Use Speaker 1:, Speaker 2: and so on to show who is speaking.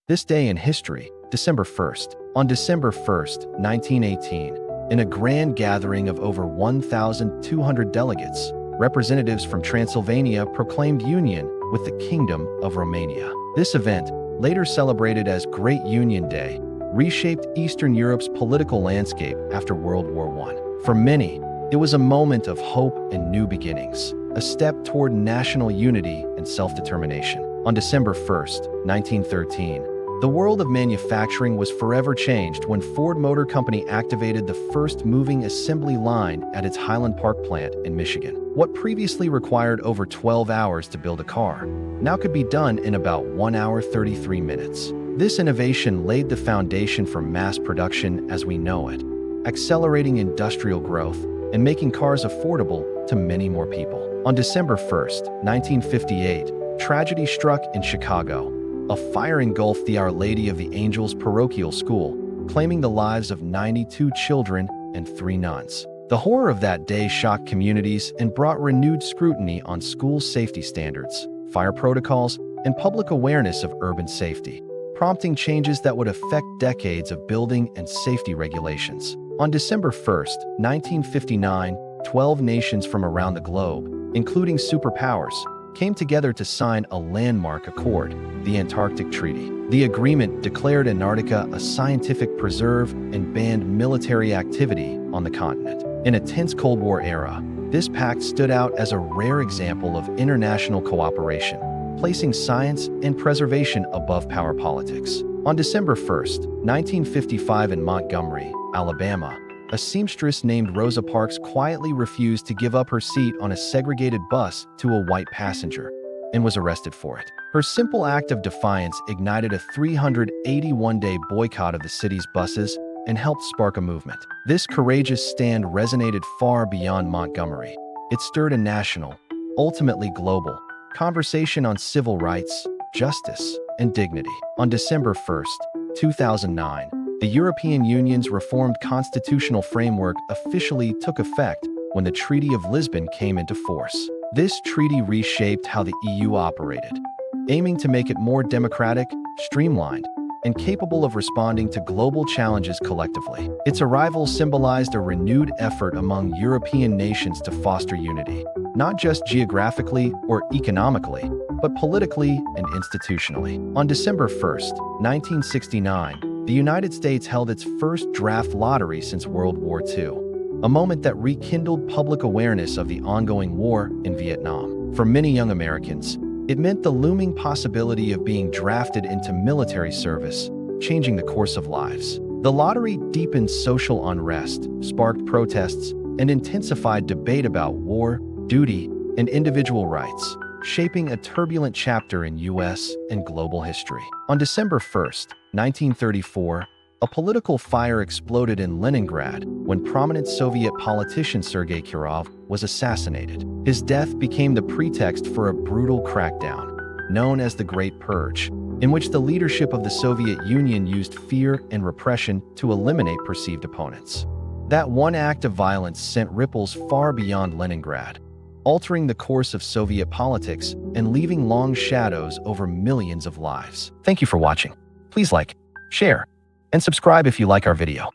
Speaker 1: This day in history, December 1st. On December 1st, 1918, in a grand gathering of over 1,200 delegates, representatives from Transylvania proclaimed union with the Kingdom of Romania. This event, later celebrated as Great Union Day, reshaped Eastern Europe's political landscape after World War I. For many, it was a moment of hope and new beginnings, a step toward national unity and self-determination. On December 1st, 1913, the world of manufacturing was forever changed when Ford Motor Company activated the first moving assembly line at its Highland Park plant in Michigan. What previously required over 12 hours to build a car now could be done in about 1 hour 33 minutes. This innovation laid the foundation for mass production as we know it, accelerating industrial growth and making cars affordable to many more people. On December 1st, 1958, tragedy struck in Chicago. A fire engulfed the Our Lady of the Angels parochial school, claiming the lives of 92 children and 3 nuns. The horror of that day shocked communities and brought renewed scrutiny on school safety standards, fire protocols, and public awareness of urban safety, prompting changes that would affect decades of building and safety regulations. On December 1st, 1959, 12 nations from around the globe, including superpowers, came together to sign a landmark accord, the Antarctic Treaty. The agreement declared Antarctica a scientific preserve and banned military activity on the continent. In a tense Cold War era, this pact stood out as a rare example of international cooperation, placing science and preservation above power politics. On December 1st, 1955 in Montgomery, Alabama, a seamstress named Rosa Parks quietly refused to give up her seat on a segregated bus to a white passenger and was arrested for it. Her simple act of defiance ignited a 381-day boycott of the city's buses and helped spark a movement. This courageous stand resonated far beyond Montgomery. It stirred a national, ultimately global, conversation on civil rights, justice, and dignity. On December 1st, 2009, the European Union's reformed constitutional framework officially took effect when the Treaty of Lisbon came into force. This treaty reshaped how the EU operated, aiming to make it more democratic, streamlined, and capable of responding to global challenges collectively. Its arrival symbolized a renewed effort among European nations to foster unity, not just geographically or economically, but politically and institutionally. On December 1st, 1969, the United States held its first draft lottery since World War II, a moment that rekindled public awareness of the ongoing war in Vietnam. For many young Americans, it meant the looming possibility of being drafted into military service, changing the course of lives. The lottery deepened social unrest, sparked protests, and intensified debate about war, duty, and individual rights, shaping a turbulent chapter in U.S. and global history. On December 1st, 1934, a political fire exploded in Leningrad when prominent Soviet politician Sergei Kirov was assassinated. His death became the pretext for a brutal crackdown, known as the Great Purge, in which the leadership of the Soviet Union used fear and repression to eliminate perceived opponents. That one act of violence sent ripples far beyond Leningrad, altering the course of Soviet politics and leaving long shadows over millions of lives. Thank you for watching. Please like, share, and subscribe if you like our video.